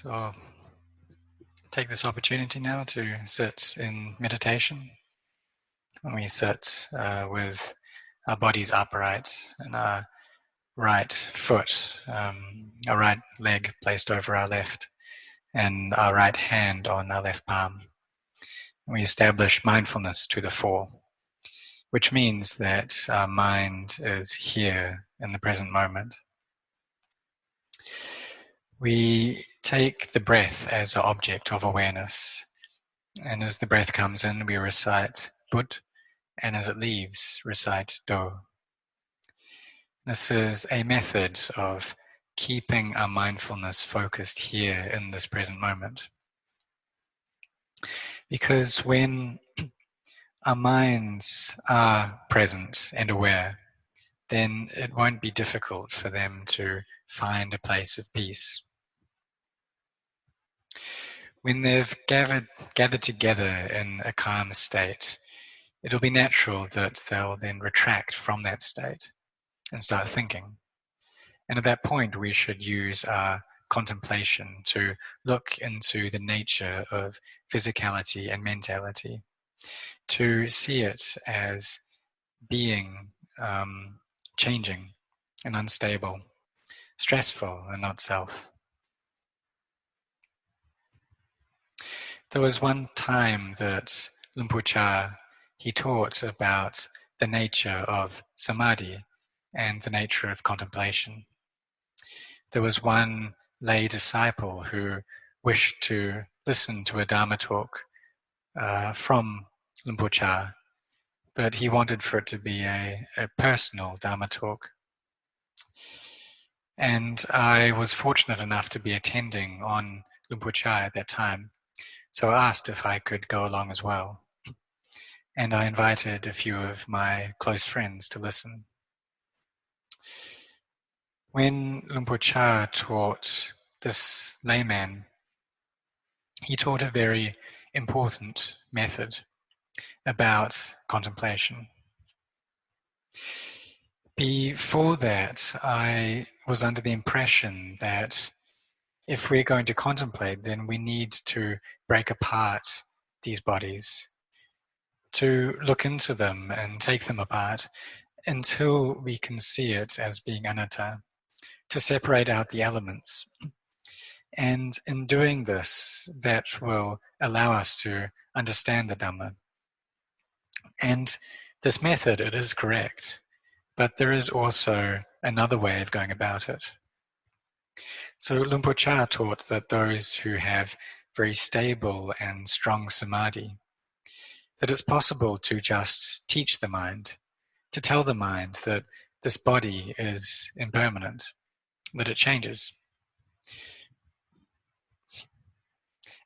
So take this opportunity now to sit in meditation. And we sit with our bodies upright and our right foot, our right leg placed over our left, and our right hand on our left palm. And we establish mindfulness to the fore, which means that our mind is here in the present moment. We take the breath as our object of awareness, and as the breath comes in, we recite But, and as it leaves, recite Do. This is a method of keeping our mindfulness focused here in this present moment. Because when our minds are present and aware, then it won't be difficult for them to find a place of peace. When they've gathered together in a calm state, it'll be natural that they'll then retract from that state and start thinking. And at that point, we should use our contemplation to look into the nature of physicality and mentality, to see it as being changing and unstable, stressful and not self. There was one time that Lumpur Cha, he taught about the nature of samadhi and the nature of contemplation. There was one lay disciple who wished to listen to a Dhamma talk from Lumpur Cha, but he wanted for it to be a personal Dhamma talk. And I was fortunate enough to be attending on Lumpur Cha at that time, so I asked if I could go along as well. And I invited a few of my close friends to listen. When Lumpur Cha taught this layman, he taught a very important method about contemplation. Before that, I was under the impression that if we're going to contemplate, then we need to break apart these bodies, to look into them and take them apart until we can see it as being anatta, to separate out the elements. And in doing this, that will allow us to understand the Dhamma. And this method, it is correct, but there is also another way of going about it. So Lumpur Cha taught that those who have very stable and strong samadhi, that it's possible to just teach the mind, to tell the mind that this body is impermanent, that it changes.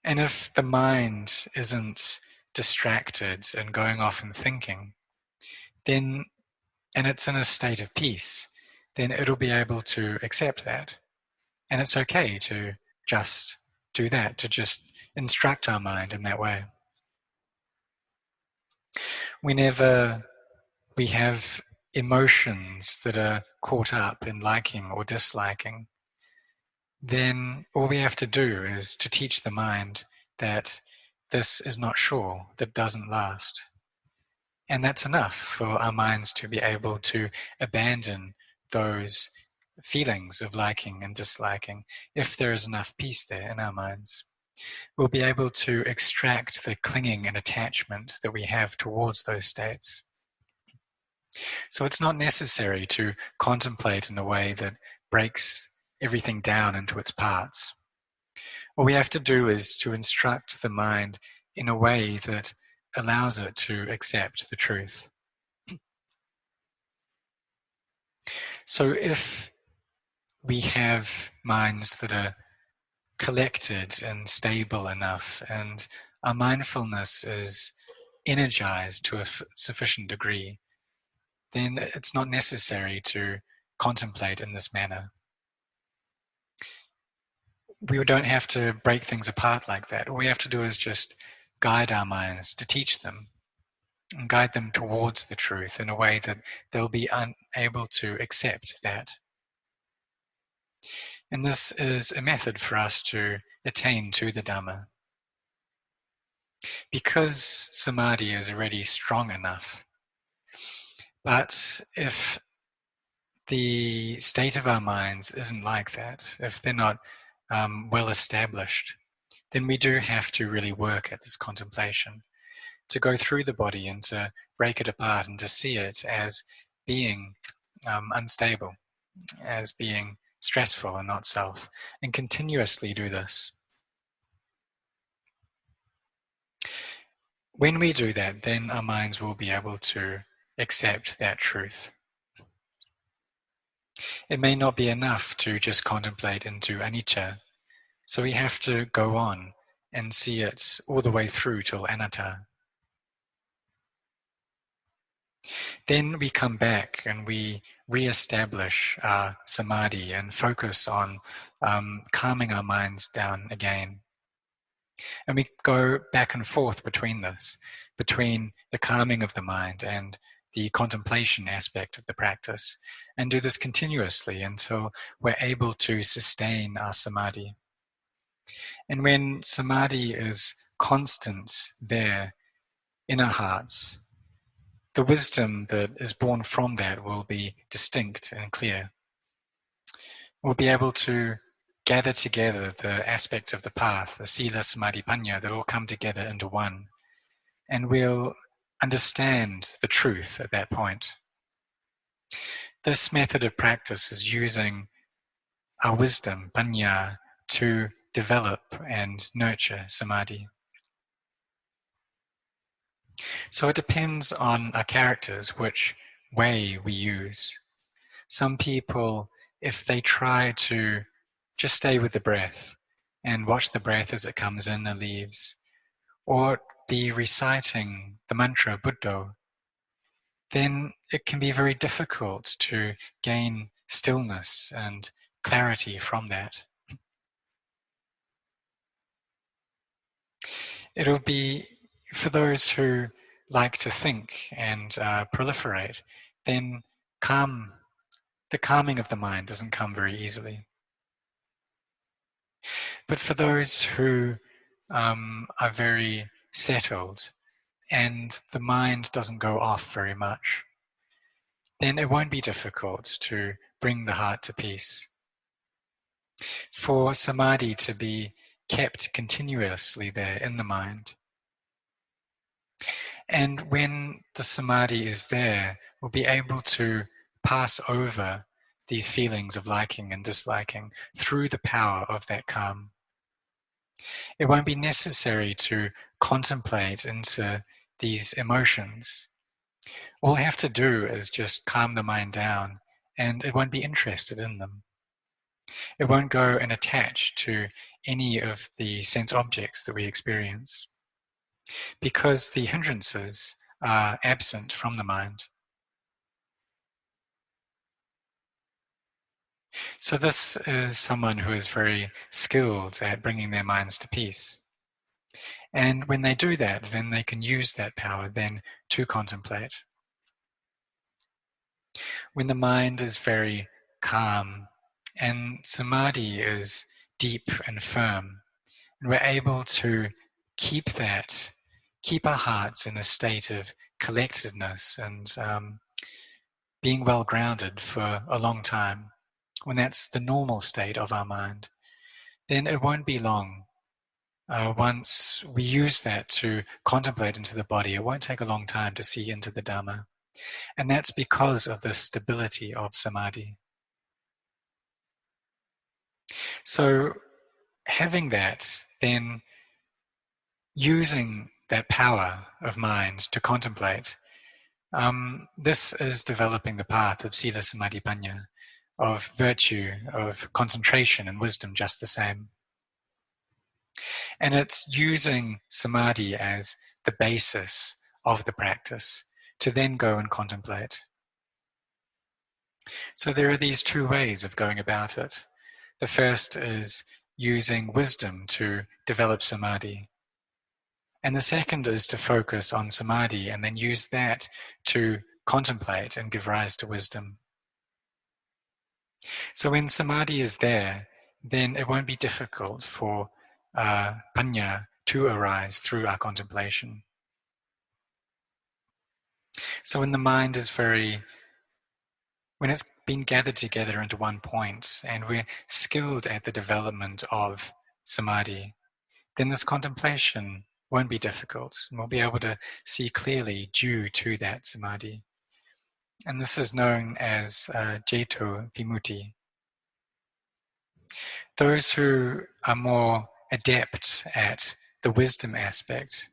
And if the mind isn't distracted and going off and thinking, then, and it's in a state of peace, then it'll be able to accept that. And it's okay to just do that, to just instruct our mind in that way. Whenever we have emotions that are caught up in liking or disliking, then all we have to do is to teach the mind that this is not sure, that doesn't last. And that's enough for our minds to be able to abandon those feelings of liking and disliking. If there is enough peace there in our minds, we'll be able to extract the clinging and attachment that we have towards those states. So it's not necessary to contemplate in a way that breaks everything down into its parts. What we have to do is to instruct the mind in a way that allows it to accept the truth. So if we have minds that are collected and stable enough, and our mindfulness is energized to a sufficient degree, then it's not necessary to contemplate in this manner. We don't have to break things apart like that. All we have to do is just guide our minds, to teach them, and guide them towards the truth in a way that they'll be unable to accept that. And this is a method for us to attain to the Dhamma. Because samadhi is already strong enough. But if the state of our minds isn't like that, if they're not well established, then we do have to really work at this contemplation, to go through the body and to break it apart and to see it as being unstable, as being stressful and not self, and continuously do this. When we do that, then our minds will be able to accept that truth. It may not be enough to just contemplate into anicca, so we have to go on and see it all the way through till anatta. Then we come back and we re-establish our samadhi and focus on calming our minds down again. And we go back and forth between this, between the calming of the mind and the contemplation aspect of the practice, and do this continuously until we're able to sustain our samadhi. And when samadhi is constant there in our hearts, the wisdom that is born from that will be distinct and clear. We'll be able to gather together the aspects of the path, the sila, samadhi, panya, that all come together into one. And we'll understand the truth at that point. This method of practice is using our wisdom, panya, to develop and nurture samadhi. So it depends on our characters which way we use. Some people, if they try to just stay with the breath and watch the breath as it comes in and leaves, or be reciting the mantra Buddho, then it can be very difficult to gain stillness and clarity from that. It'll be, for those who like to think and proliferate, then the calming of the mind doesn't come very easily. But for those who are very settled and the mind doesn't go off very much, then it won't be difficult to bring the heart to peace. For samadhi to be kept continuously there in the mind. And when the samadhi is there, we'll be able to pass over these feelings of liking and disliking through the power of that calm. It won't be necessary to contemplate into these emotions. All we have to do is just calm the mind down, and it won't be interested in them. It won't go and attach to any of the sense objects that we experience, because the hindrances are absent from the mind. So this is someone who is very skilled at bringing their minds to peace. And when they do that, then they can use that power then to contemplate. When the mind is very calm and samadhi is deep and firm, and we're able to keep our hearts in a state of collectedness and being well grounded for a long time, when that's the normal state of our mind, then it won't be long. Once we use that to contemplate into the body, it won't take a long time to see into the Dhamma. And that's because of the stability of samadhi. So having that, then using that power of mind to contemplate, this is developing the path of sila, samadhi, panya, of virtue, of concentration and wisdom just the same. And it's using samadhi as the basis of the practice to then go and contemplate. So there are these two ways of going about it. The first is using wisdom to develop samadhi. And the second is to focus on samadhi and then use that to contemplate and give rise to wisdom. So when samadhi is there, then it won't be difficult for panya to arise through our contemplation. So when the mind is when it's been gathered together into one point and we're skilled at the development of samadhi, then this contemplation won't be difficult and we'll be able to see clearly due to that samadhi. And this is known as Jeto Vimutti. Those who are more adept at the wisdom aspect,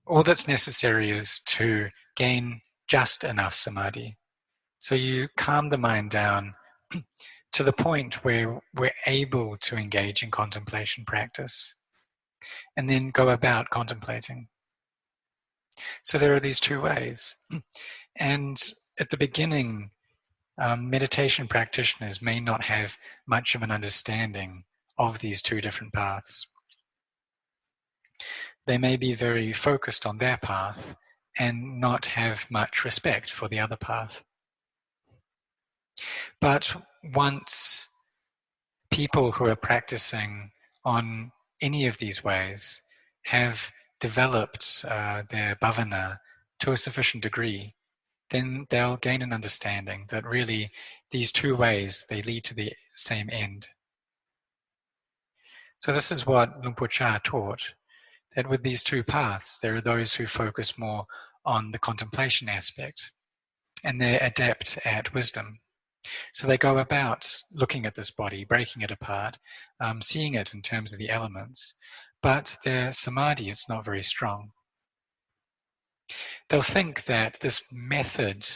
all that's necessary is to gain just enough samadhi. So you calm the mind down to the point where we're able to engage in contemplation practice and then go about contemplating. So there are these two ways. And at the beginning, meditation practitioners may not have much of an understanding of these two different paths. They may be very focused on their path and not have much respect for the other path. But once people who are practicing on any of these ways have developed their bhavana to a sufficient degree, then they'll gain an understanding that really these two ways, they lead to the same end. So this is what Luang Por Chah taught, that with these two paths, there are those who focus more on the contemplation aspect, and they're adept at wisdom. So they go about looking at this body, breaking it apart, seeing it in terms of the elements, but their samadhi is not very strong. They'll think that this method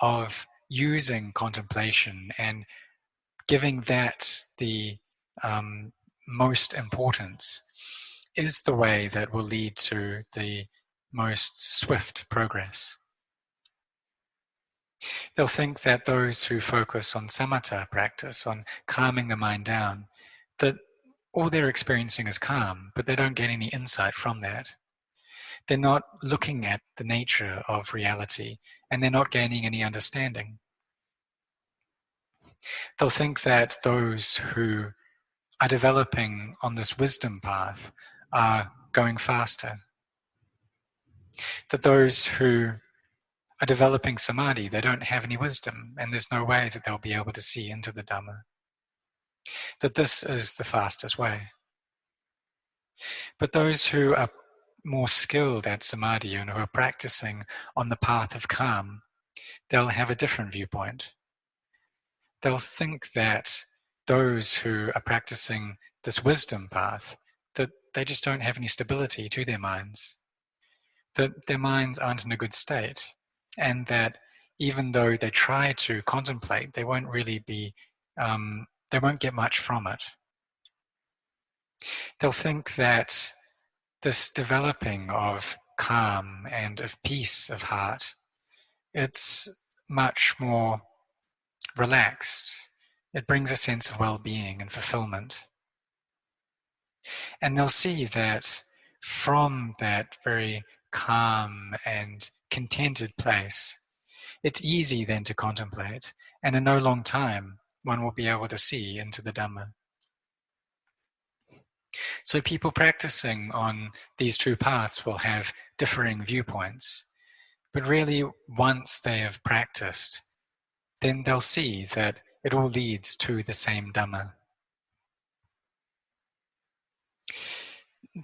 of using contemplation and giving that the most importance is the way that will lead to the most swift progress. They'll think that those who focus on samatha practice, on calming the mind down, that all they're experiencing is calm, but they don't get any insight from that. They're not looking at the nature of reality, and they're not gaining any understanding. They'll think that those who are developing on this wisdom path are going faster. That those who are developing samadhi, they don't have any wisdom, and there's no way that they'll be able to see into the Dhamma. That this is the fastest way. But those who are more skilled at samadhi and who are practicing on the path of calm, they'll have a different viewpoint. They'll think that those who are practicing this wisdom path, that they just don't have any stability to their minds, that their minds aren't in a good state, and that even though they try to contemplate, they won't really be, they won't get much from it. They'll think that this developing of calm and of peace of heart, it's much more relaxed. It brings a sense of well-being and fulfillment. And they'll see that from that very calm and contented place, it's easy then to contemplate, and in no long time, one will be able to see into the Dhamma. So people practicing on these two paths will have differing viewpoints. But really, once they have practiced, then they'll see that it all leads to the same Dhamma.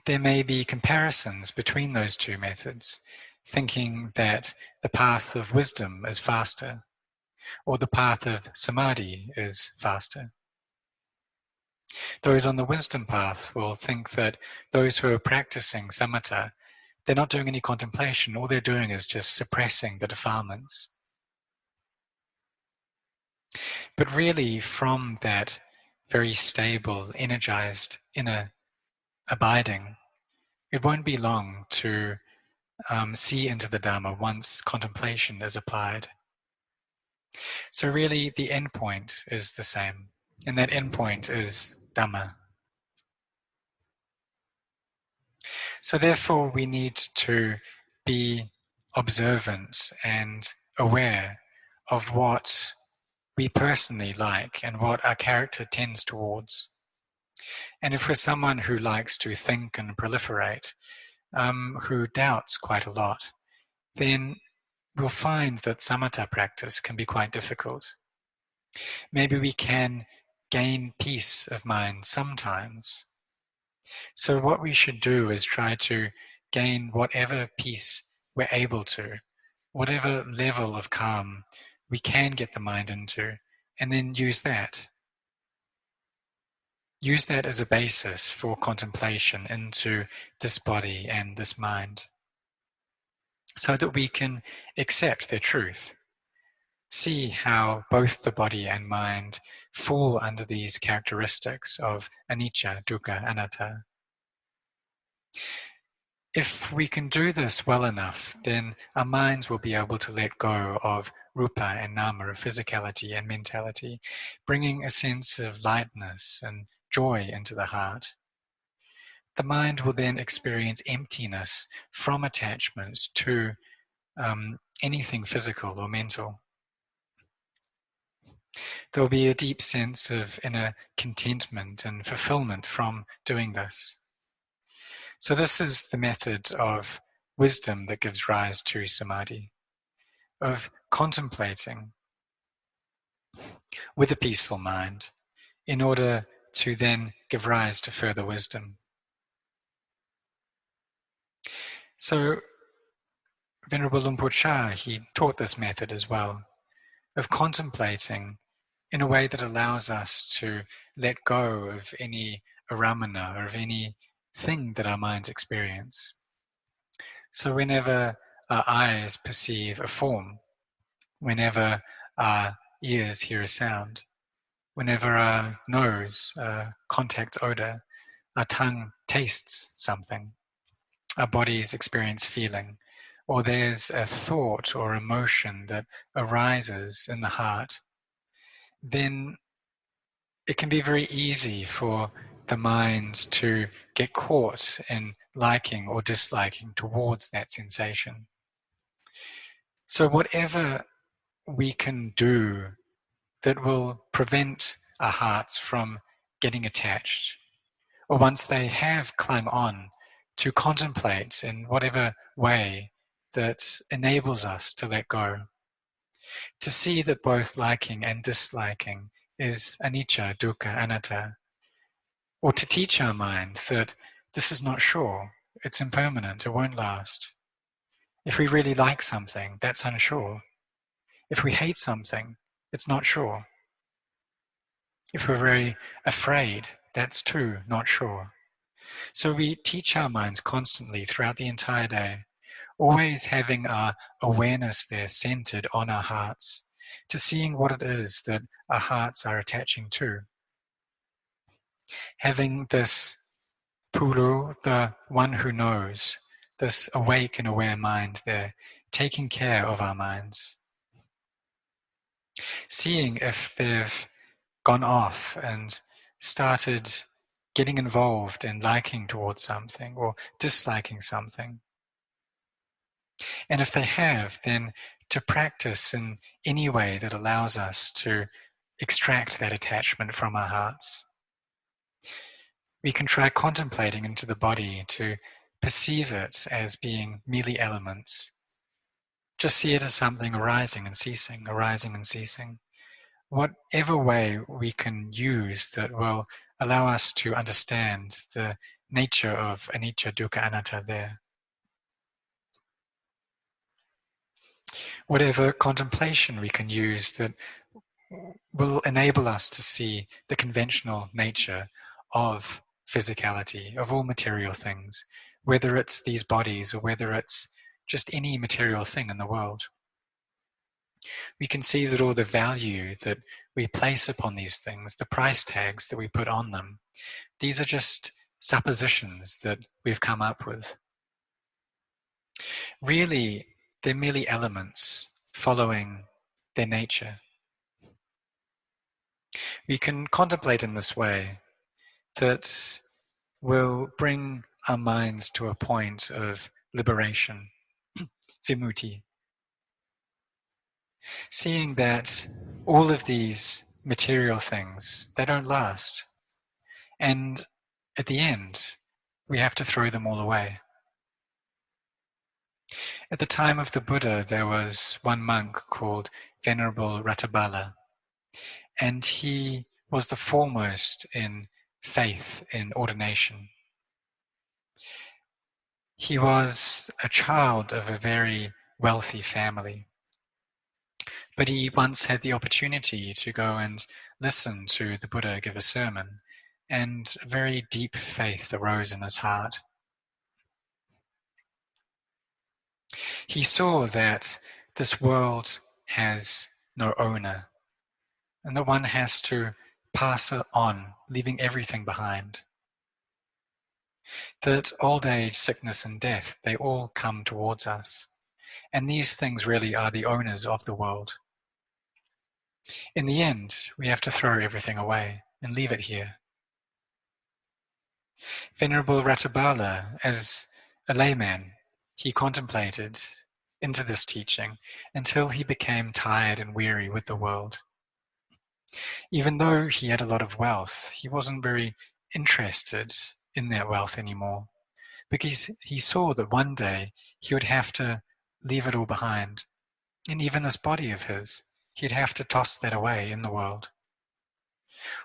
There may be comparisons between those two methods, thinking that the path of wisdom is faster, or the path of samadhi is faster. Those on the wisdom path will think that those who are practicing samatha, they're not doing any contemplation, all they're doing is just suppressing the defilements. But really, from that very stable, energized inner abiding, it won't be long to see into the Dhamma once contemplation is applied. So really, the end point is the same, and that end point is Dhamma. So therefore, we need to be observant and aware of what we personally like and what our character tends towards. And if we're someone who likes to think and proliferate, who doubts quite a lot, then we'll find that samatha practice can be quite difficult. Maybe we can gain peace of mind sometimes. So what we should do is try to gain whatever peace we're able to, whatever level of calm we can get the mind into, and then use that. Use that as a basis for contemplation into this body and this mind, so that we can accept their truth. See how both the body and mind fall under these characteristics of anicca, dukkha, anatta. If we can do this well enough, then our minds will be able to let go of rupa and nama, of physicality and mentality, bringing a sense of lightness and joy into the heart. The mind will then experience emptiness from attachments to anything physical or mental. There will be a deep sense of inner contentment and fulfillment from doing this. So this is the method of wisdom that gives rise to samadhi, of contemplating with a peaceful mind in order to then give rise to further wisdom. So Venerable Luang Por Chah, he taught this method as well, of contemplating in a way that allows us to let go of any aramana or of any thing that our minds experience. So whenever our eyes perceive a form, whenever our ears hear a sound, whenever our nose contacts odor, our tongue tastes something, our bodies experience feeling, or there's a thought or emotion that arises in the heart, then it can be very easy for the mind to get caught in liking or disliking towards that sensation. So whatever we can do that will prevent our hearts from getting attached, or once they have clung on, to contemplate in whatever way that enables us to let go. To see that both liking and disliking is anicca, dukkha, anatta. Or to teach our mind that this is not sure, it's impermanent, it won't last. If we really like something, that's unsure. If we hate something, it's not sure. If we're very afraid, that's too not sure. So we teach our minds constantly throughout the entire day, always having our awareness there centered on our hearts, to seeing what it is that our hearts are attaching to. Having this Puru, the one who knows, this awake and aware mind there, taking care of our minds. Seeing if they've gone off and started getting involved in liking towards something or disliking something. And if they have, then to practice in any way that allows us to extract that attachment from our hearts. We can try contemplating into the body to perceive it as being merely elements. Just see it as something arising and ceasing, arising and ceasing. Whatever way we can use that will allow us to understand the nature of anicca, dukkha, anatta there. Whatever contemplation we can use that will enable us to see the conventional nature of physicality, of all material things, whether it's these bodies or whether it's just any material thing in the world. We can see that all the value that we place upon these things, the price tags that we put on them, these are just suppositions that we've come up with. Really, they're merely elements following their nature. We can contemplate in this way that will bring our minds to a point of liberation, vimutti. Seeing that all of these material things, they don't last. And at the end, we have to throw them all away. At the time of the Buddha, there was one monk called Venerable Ratabala, and he was the foremost in faith in ordination. He was a child of a very wealthy family, but he once had the opportunity to go and listen to the Buddha give a sermon, and very deep faith arose in his heart. He saw that this world has no owner, and that one has to pass it on, leaving everything behind. That old age, sickness, and death, they all come towards us. And these things really are the owners of the world. In the end, we have to throw everything away and leave it here. Venerable Ratabala, as a layman, he contemplated into this teaching until he became tired and weary with the world. Even though he had a lot of wealth, he wasn't very interested in that wealth anymore, because he saw that one day he would have to leave it all behind. And even this body of his, he'd have to toss that away in the world.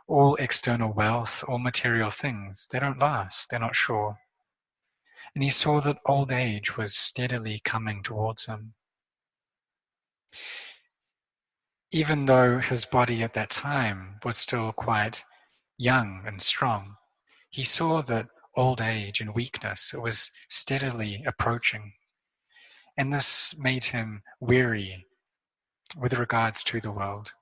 All external wealth, all material things, they don't last, they're not sure. And he saw that old age was steadily coming towards him. Even though his body at that time was still quite young and strong, he saw that old age and weakness, it was steadily approaching. And this made him weary with regards to the world.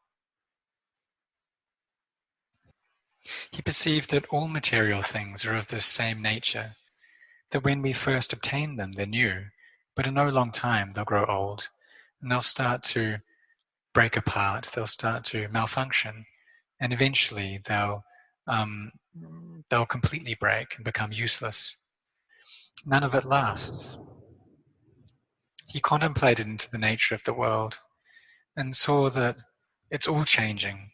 He perceived that all material things are of this same nature, that when we first obtain them, they're new, but in no long time they'll grow old, and they'll start to break apart, they'll start to malfunction, and eventually they'll completely break and become useless. None of it lasts. He contemplated into the nature of the world and saw that it's all changing,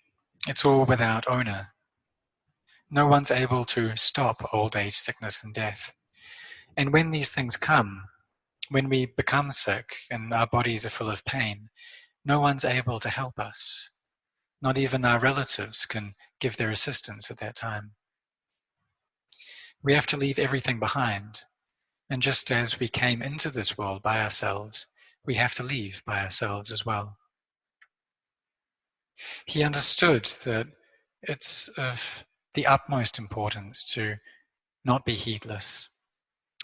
it's all without owner. No one's able to stop old age, sickness, and death. And when these things come, when we become sick and our bodies are full of pain, no one's able to help us. Not even our relatives can give their assistance at that time. We have to leave everything behind. And just as we came into this world by ourselves, we have to leave by ourselves as well. He understood that it's of the utmost importance to not be heedless,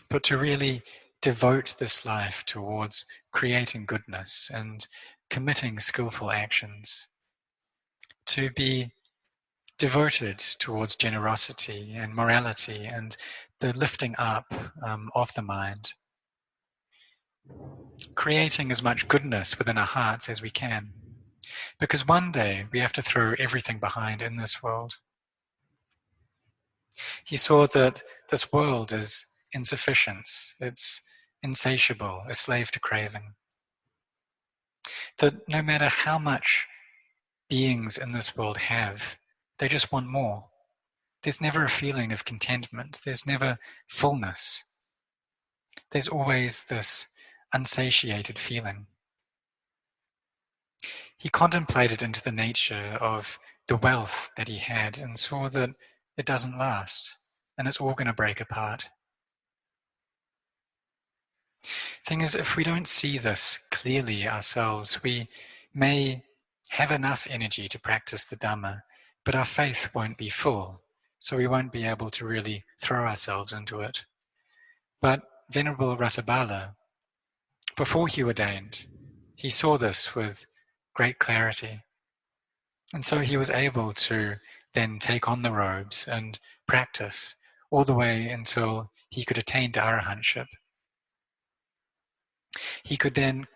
but to really devote this life towards creating goodness and committing skillful actions, to be devoted towards generosity and morality and the lifting up of the mind, creating as much goodness within our hearts as we can, because one day we have to throw everything behind in this world. He saw that this world is insufficient, it's insatiable, a slave to craving. That no matter how much beings in this world have, they just want more. There's never a feeling of contentment, there's never fullness. There's always this unsatiated feeling. He contemplated into the nature of the wealth that he had and saw that it doesn't last and it's all going to break apart. Thing is, if we don't see this clearly ourselves, we may have enough energy to practice the Dhamma, but our faith won't be full, so we won't be able to really throw ourselves into it. But Venerable Ratabala, before he ordained, he saw this with great clarity. And so he was able to then take on the robes and practice all the way until he could attain to arahantship. He could then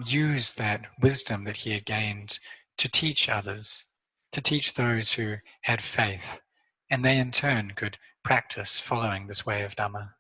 use that wisdom that he had gained to teach others, to teach those who had faith, and they in turn could practice following this way of Dhamma.